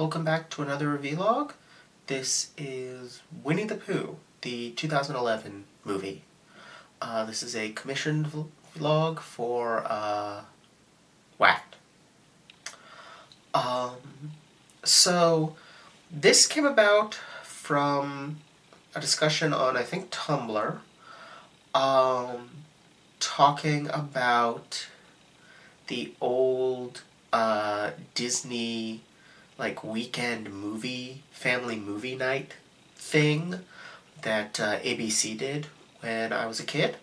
Welcome back to another vlog. This is Winnie-the-Pooh, the 2011 movie. This is a commissioned vlog for Whacked. So this came about from a discussion on, I think, Tumblr, talking about the old Disney weekend family movie night thing that ABC did when I was a kid.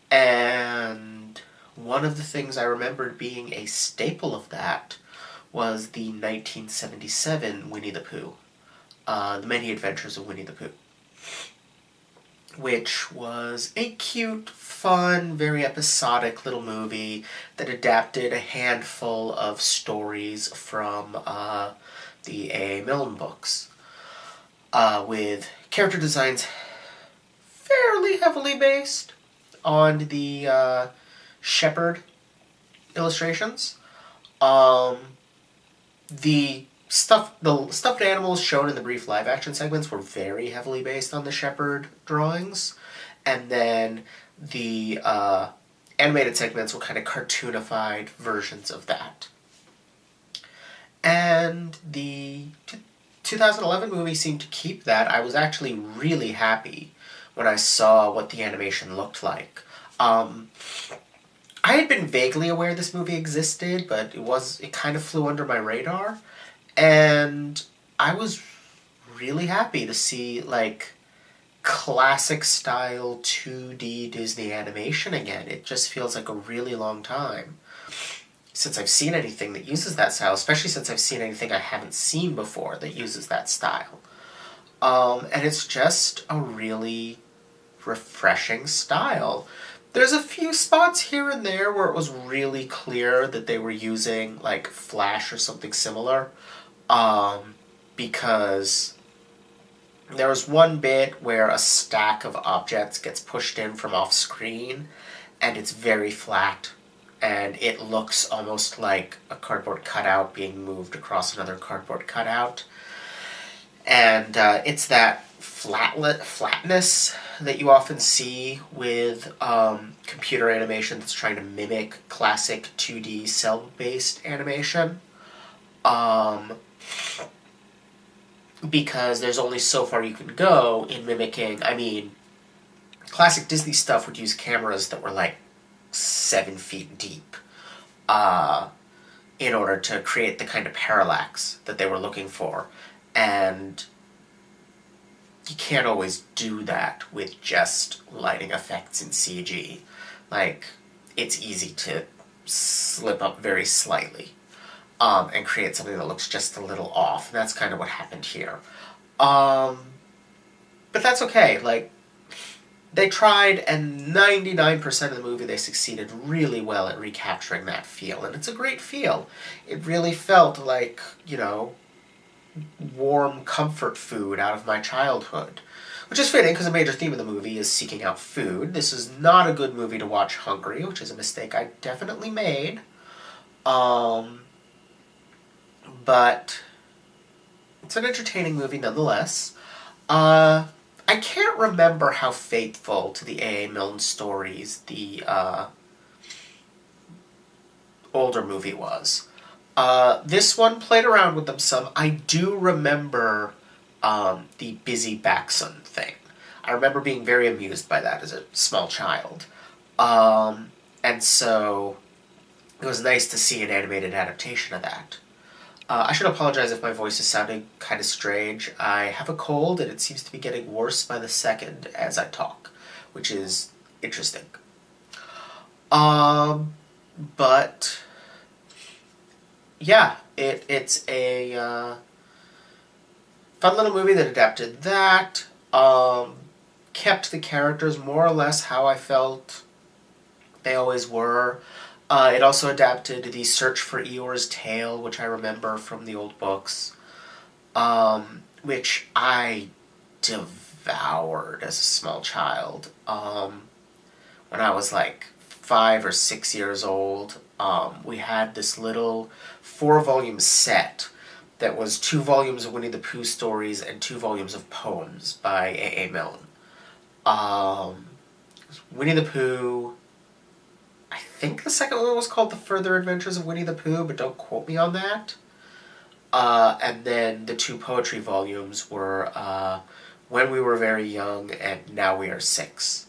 And one of the things I remembered being a staple of that was the 1977 Winnie-the-Pooh, The Many Adventures of Winnie-the-Pooh, which was a cute, fun, very episodic little movie that adapted a handful of stories from the A.A. Milne books, with character designs fairly heavily based on the shepherd illustrations. The stuffed animals shown in the brief live-action segments were very heavily based on the shepherd drawings, and then the animated segments were kind of cartoonified versions of that. And the 2011 movie seemed to keep that. I was actually really happy when I saw what the animation looked like. I had been vaguely aware this movie existed, but it kind of flew under my radar. And I was really happy to see, classic-style 2D Disney animation again. It just feels like a really long time since I've seen anything that uses that style, especially since I've seen anything I haven't seen before that uses that style. And it's just a really refreshing style. There's a few spots here and there where it was really clear that they were using, Flash or something similar. Because there was one bit where a stack of objects gets pushed in from off screen, and it's very flat, and it looks almost like a cardboard cutout being moved across another cardboard cutout. And it's that flatness that you often see with computer animation that's trying to mimic classic 2D cell-based animation. Because there's only so far you can go in mimicking. Classic Disney stuff would use cameras that were 7 feet deep in order to create the kind of parallax that they were looking for. And you can't always do that with just lighting effects in CG. It's easy to slip up very slightly. And create something that looks just a little off. And that's kind of what happened here. But that's okay. They tried, and 99% of the movie they succeeded really well at recapturing that feel. And it's a great feel. It really felt like, warm comfort food out of my childhood. Which is fitting, because a major theme of the movie is seeking out food. This is not a good movie to watch hungry, which is a mistake I definitely made. But it's an entertaining movie nonetheless. I can't remember how faithful to the A.A. Milne stories the older movie was. This one played around with them some. I do remember the busy Baxon thing. I remember being very amused by that as a small child. And so it was nice to see an animated adaptation of that. I should apologize if my voice is sounding kind of strange. I have a cold, and it seems to be getting worse by the second as I talk, which is interesting. But yeah, it's a fun little movie that adapted that, kept the characters more or less how I felt they always were. It also adapted the Search for Eeyore's Tail, which I remember from the old books, which I devoured as a small child. When I was 5 or 6 years old, we had this little 4-volume set that was 2 volumes of Winnie the Pooh stories and 2 volumes of poems by A.A. Milne. Winnie the Pooh, I think the second one was called The Further Adventures of Winnie the Pooh, but don't quote me on that. And then the 2 poetry volumes were When We Were Very Young and Now We Are 6.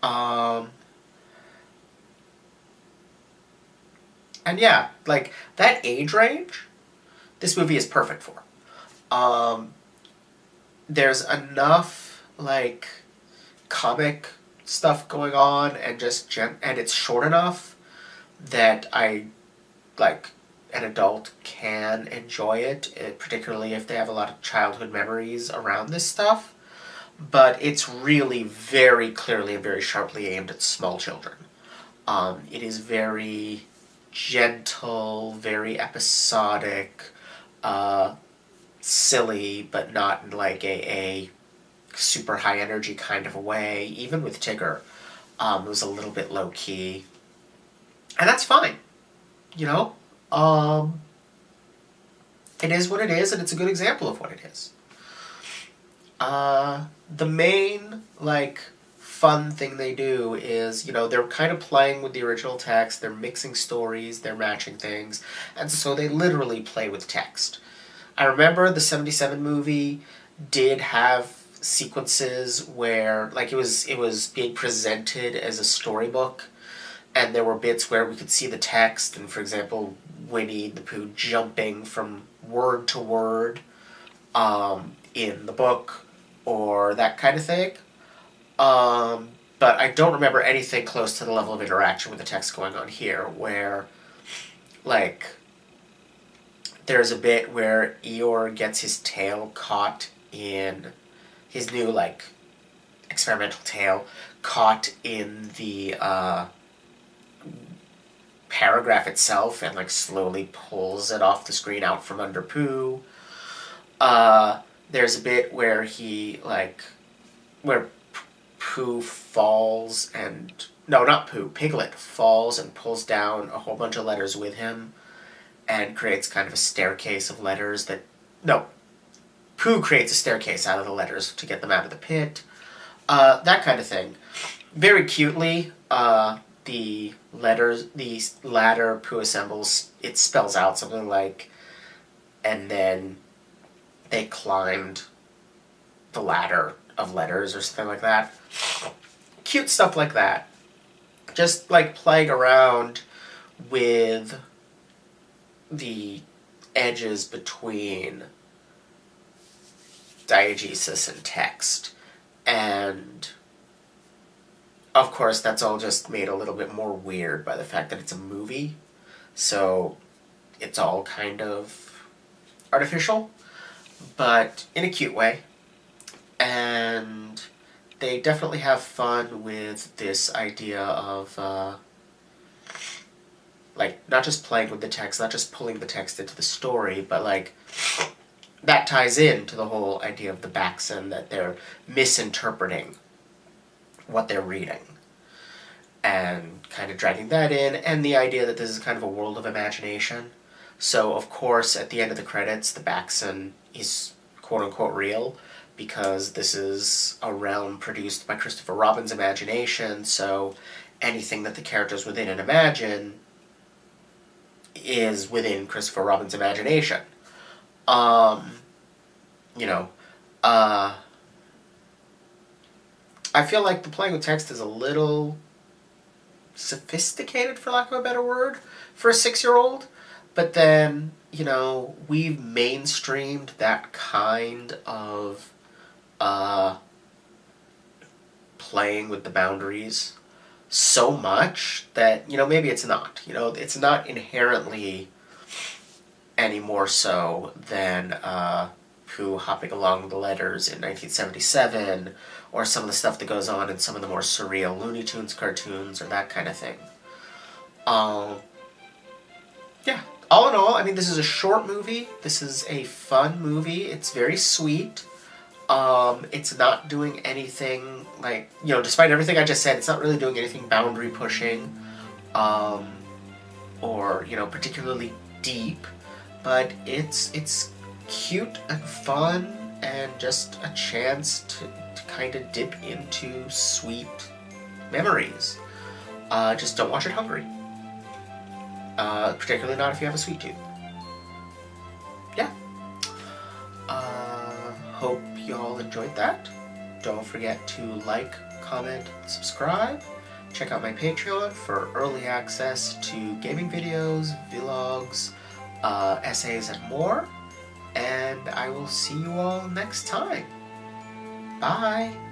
And yeah, like, that age range, this movie is perfect for. There's enough, like, comic stuff going on, and and it's short enough that like, an adult can enjoy it, particularly if they have a lot of childhood memories around this stuff. But it's really very clearly and very sharply aimed at small children. It is very gentle, very episodic, silly, but not in like a super high energy kind of a way. Even with Tigger, it was a little bit low key, and that's fine. You know, it is what it is, and it's a good example of what it is. The main, like, fun thing they do is, you know, they're kind of playing with the original text, they're mixing stories, they're matching things, and so they literally play with text. I remember the 77 movie did have sequences where, like, it was being presented as a storybook, and there were bits where we could see the text, and for example, Winnie the Pooh jumping from word to word in the book, or that kind of thing. But I don't remember anything close to the level of interaction with the text going on here, where, like, there's a bit where Eeyore gets his tail caught in his new, like, experimental tail, caught in the paragraph itself, and, like, slowly pulls it off the screen out from under Pooh. There's a bit where where Pooh falls and... No, not Pooh. Piglet falls and pulls down a whole bunch of letters with him and creates kind of a staircase of letters that... No. Pooh creates a staircase out of the letters to get them out of the pit. That kind of thing. Very cutely, the ladder Pooh assembles, it spells out something like, and then they climbed the ladder of letters or something like that. Cute stuff like that. Just, like, playing around with the edges between diegesis and text. And, of course, that's all just made a little bit more weird by the fact that it's a movie. So it's all kind of artificial, but in a cute way. And they definitely have fun with this idea of, like, not just playing with the text, not just pulling the text into the story, but, like, that ties in to the whole idea of the Baxen, that they're misinterpreting what they're reading, and kind of dragging that in, and the idea that this is kind of a world of imagination. So, of course, at the end of the credits, the Baxen is quote-unquote real, because this is a realm produced by Christopher Robin's imagination, so anything that the characters within it imagine is within Christopher Robin's imagination. You know, I feel like the playing with text is a little sophisticated, for lack of a better word, for a 6-year-old, but then, you know, we've mainstreamed that kind of playing with the boundaries so much that, you know, maybe it's not. You know, it's not inherently any more so than Pooh hopping along the letters in 1977, or some of the stuff that goes on in some of the more surreal Looney Tunes cartoons, or that kind of thing. Yeah, all in all, I mean, this is a short movie. This is a fun movie. It's very sweet. It's not doing anything, like, you know, despite everything I just said, it's not really doing anything boundary pushing, or, you know, particularly deep, but it's cute and fun and just a chance to kind of dip into sweet memories. Just don't watch it hungry. Particularly not if you have a sweet tooth. Yeah. Hope y'all enjoyed that. Don't forget to like, comment, subscribe. Check out my Patreon for early access to gaming videos, vlogs, essays, and more. And I will see you all next time. Bye!